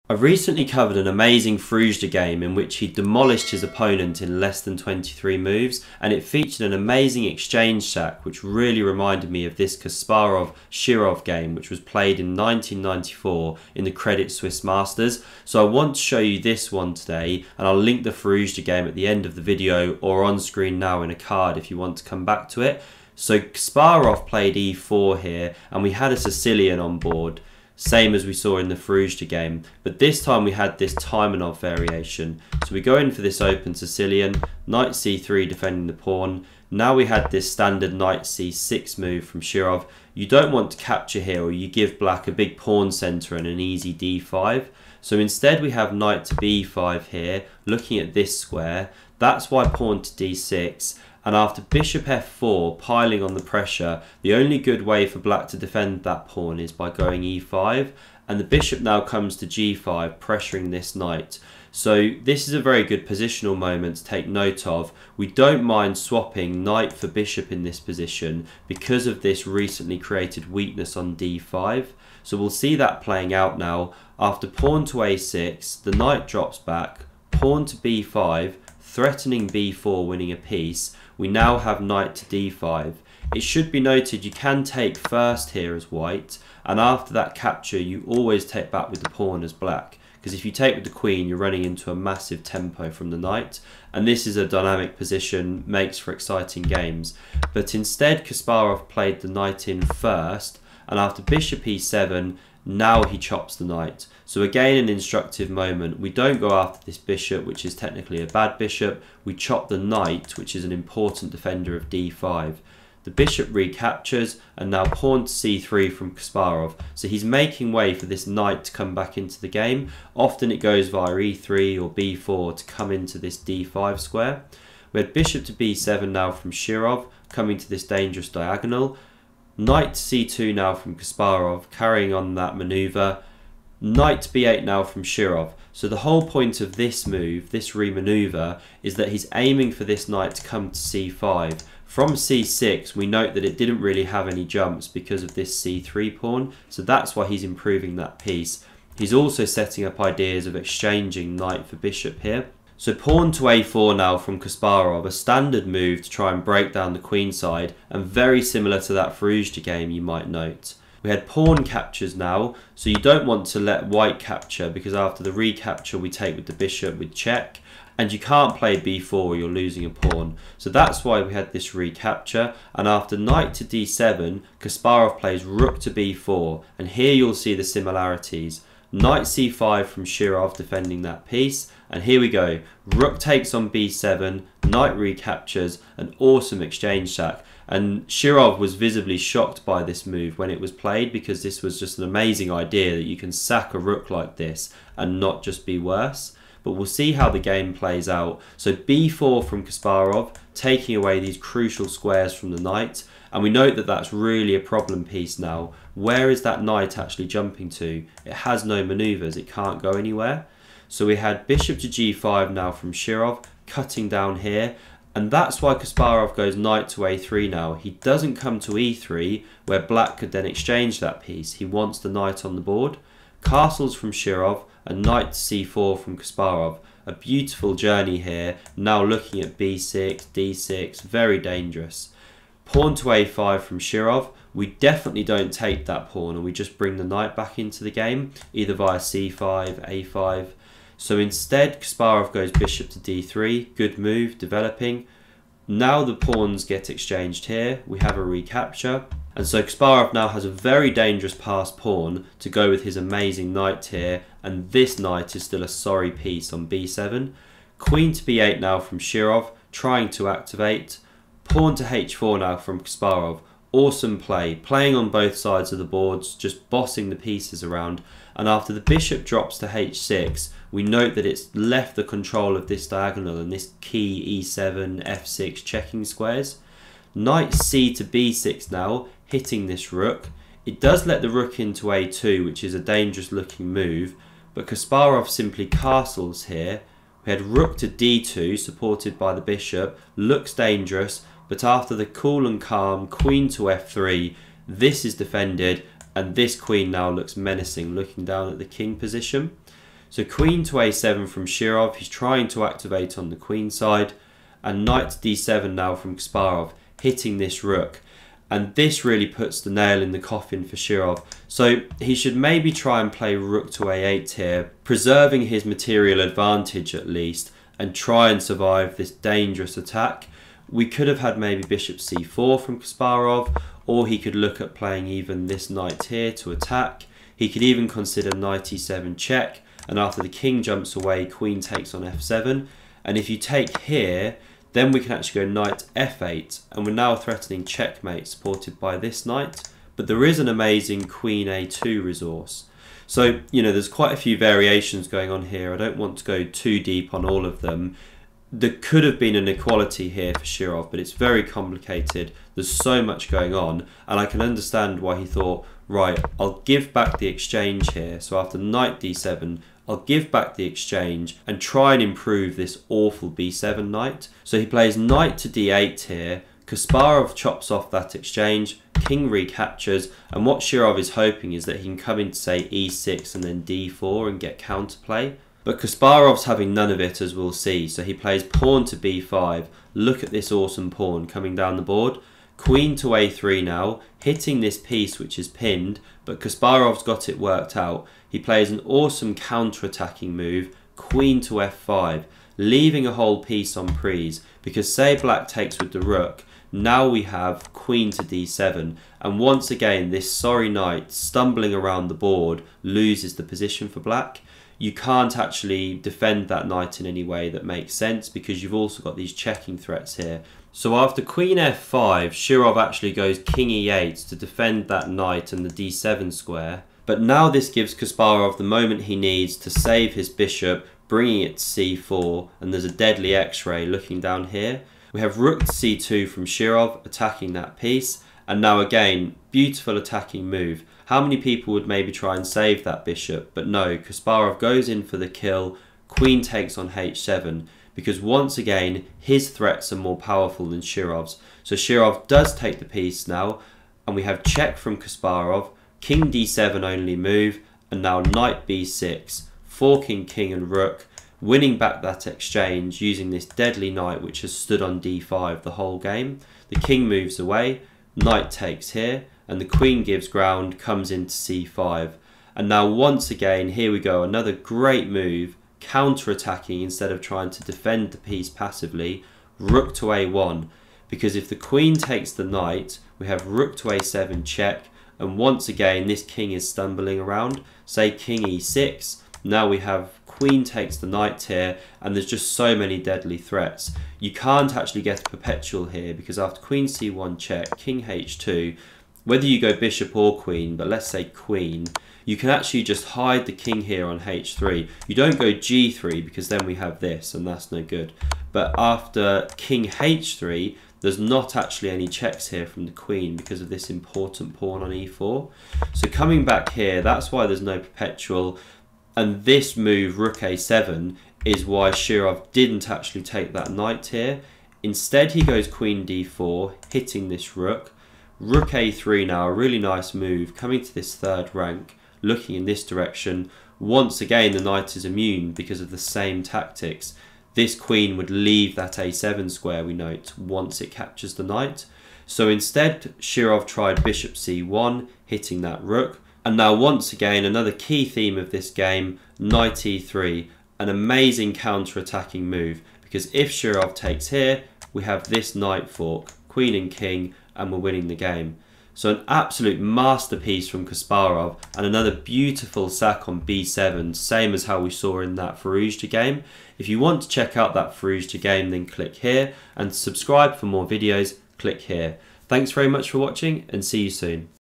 I've recently covered an amazing Firouzja game in which he demolished his opponent in less than 23 moves, and it featured an amazing exchange sack which really reminded me of this Kasparov-Shirov game which was played in 1994 in the Credit Suisse Masters. So I want to show you this one today, and I'll link the Firouzja game at the end of the video or on screen now in a card if you want to come back to it. So Kasparov played e4 here, and we had a Sicilian on board, same as we saw in the Firouzja game, but this time we had this Taimanov variation. So we go in for this open Sicilian, knight c3 defending the pawn. Now we had this standard knight c6 move from Shirov. You don't want to capture here, or you give black a big pawn centre and an easy d5. So instead we have knight to b5 here, looking at this square. That's why pawn to d6. And after bishop f4, piling on the pressure, the only good way for black to defend that pawn is by going e5. And the bishop now comes to g5, pressuring this knight. So this is a very good positional moment to take note of. We don't mind swapping knight for bishop in this position because of this recently created weakness on d5. So we'll see that playing out now. After pawn to a6, the knight drops back, pawn to b5, threatening b4, winning a piece. We now have knight to d5. It should be noted you can take first here as white, and after that capture you always take back with the pawn as black, because if you take with the queen you're running into a massive tempo from the knight, and this is a dynamic position, makes for exciting games. But instead Kasparov played the knight in first, and after bishop e7 now he chops the knight. So again, an instructive moment. We don't go after this bishop, which is technically a bad bishop. We chop the knight, which is an important defender of d5. The bishop recaptures, and now pawn to c3 from Kasparov. So he's making way for this knight to come back into the game. Often it goes via e3 or b4 to come into this d5 square. We had bishop to b7 now from Shirov, coming to this dangerous diagonal. Knight to c2 now from Kasparov, carrying on that manoeuvre. Knight to b8 now from Shirov. So the whole point of this move, this remanoeuvre, is that he's aiming for this knight to come to c5. From c6, we note that it didn't really have any jumps because of this c3 pawn, so that's why he's improving that piece. He's also setting up ideas of exchanging knight for bishop here. So pawn to a4 now from Kasparov, a standard move to try and break down the queen side, and very similar to that Firouzja game you might note. We had pawn captures now, so you don't want to let white capture, because after the recapture we take with the bishop with check, and you can't play b4 or you're losing a pawn. So that's why we had this recapture, and after knight to d7, Kasparov plays rook to b4, and here you'll see the similarities. Knight c5 from Shirov defending that piece, and here we go. Rook takes on b7, knight recaptures, an awesome exchange sack. And Shirov was visibly shocked by this move when it was played, because this was just an amazing idea that you can sack a rook like this and not just be worse. But we'll see how the game plays out. So b4 from Kasparov, taking away these crucial squares from the knight. And we note that that's really a problem piece now. Where is that knight actually jumping to? It has no manoeuvres, it can't go anywhere. So we had bishop to g5 now from Shirov, cutting down here. And that's why Kasparov goes knight to a3 now. He doesn't come to e3, where black could then exchange that piece. He wants the knight on the board. Castles from Shirov, and knight to c4 from Kasparov. A beautiful journey here, now looking at b6, d6, very dangerous. Pawn to a5 from Shirov. We definitely don't take that pawn, and we just bring the knight back into the game, either via c5, a5. So instead, Kasparov goes bishop to d3, good move, developing. Now the pawns get exchanged here, we have a recapture. And so Kasparov now has a very dangerous passed pawn to go with his amazing knight here, and this knight is still a sorry piece on b7. Queen to b8 now from Shirov, trying to activate. Pawn to h4 now from Kasparov. Awesome play, playing on both sides of the boards, just bossing the pieces around. And after the bishop drops to h6, we note that it's left the control of this diagonal and this key e7, f6 checking squares. Knight c to b6 now, hitting this rook. It does let the rook into a2, which is a dangerous looking move, but Kasparov simply castles here. We had rook to d2, supported by the bishop, looks dangerous, but after the cool and calm queen to f3, this is defended, and this queen now looks menacing, looking down at the king position. So queen to a7 from Shirov, he's trying to activate on the queen side, and knight to d7 now from Kasparov, hitting this rook. And this really puts the nail in the coffin for Shirov. So he should maybe try and play rook to a8 here, preserving his material advantage at least, and try and survive this dangerous attack. We could have had maybe bishop c4 from Kasparov, or he could look at playing even this knight here to attack. He could even consider knight e7 check, and after the king jumps away, queen takes on f7. And if you take here, then we can actually go knight f8, and we're now threatening checkmate supported by this knight. But there is an amazing queen a2 resource. So, you know, there's quite a few variations going on here. I don't want to go too deep on all of them. There could have been an equality here for Shirov, but it's very complicated. There's so much going on, and I can understand why he thought, right, I'll give back the exchange here. So after knight d7, I'll give back the exchange and try and improve this awful b7 knight. So he plays knight to d8 here. Kasparov chops off that exchange, king recaptures, and what Shirov is hoping is that he can come into, say, e6 and then d4 and get counterplay. But Kasparov's having none of it, as we'll see. So he plays pawn to b5. Look at this awesome pawn coming down the board. Queen to a3 now, hitting this piece which is pinned, but Kasparov's got it worked out. He plays an awesome counter-attacking move, queen to f5, leaving a whole piece on prise, because say black takes with the rook, now we have queen to d7, and once again this sorry knight stumbling around the board loses the position for black. You can't actually defend that knight in any way that makes sense, because you've also got these checking threats here. So after queen f5, Shirov actually goes king e8 to defend that knight and the d7 square. But now this gives Kasparov the moment he needs to save his bishop, bringing it to c4, and there's a deadly x-ray looking down here. We have rook to c2 from Shirov, attacking that piece, and now again, beautiful attacking move. How many people would maybe try and save that bishop? But no, Kasparov goes in for the kill, queen takes on h7, because once again, his threats are more powerful than Shirov's. So Shirov does take the piece now, and we have check from Kasparov, king d7 only move, and now knight b6, forking king and rook, winning back that exchange using this deadly knight which has stood on d5 the whole game. The king moves away, knight takes here, and the queen gives ground, comes into c5. And now once again, here we go, another great move, counter-attacking instead of trying to defend the piece passively, rook to a1. Because if the queen takes the knight, we have rook to a7 check, and once again this king is stumbling around. Say king e6, now we have queen takes the knight here, and there's just so many deadly threats. You can't actually get a perpetual here, because after queen c1 check, king h2, whether you go bishop or queen, but let's say queen, you can actually just hide the king here on h3. You don't go g3, because then we have this, and that's no good. But after king h3, there's not actually any checks here from the queen because of this important pawn on e4. So coming back here, that's why there's no perpetual. And this move, rook a7, is why Shirov didn't actually take that knight here. Instead, he goes queen d4, hitting this rook. Rook a3 now, a really nice move, coming to this third rank, looking in this direction. Once again, the knight is immune because of the same tactics. This queen would leave that a7 square, we note, once it captures the knight. So instead, Shirov tried bishop c1, hitting that rook. And now once again, another key theme of this game, knight e3, an amazing counter-attacking move. Because if Shirov takes here, we have this knight fork, queen and king, and we're winning the game. So an absolute masterpiece from Kasparov, and another beautiful sack on b7, same as how we saw in that Firouzja game. If you want to check out that Firouzja game, then click here, and subscribe for more videos, click here. Thanks very much for watching, and see you soon.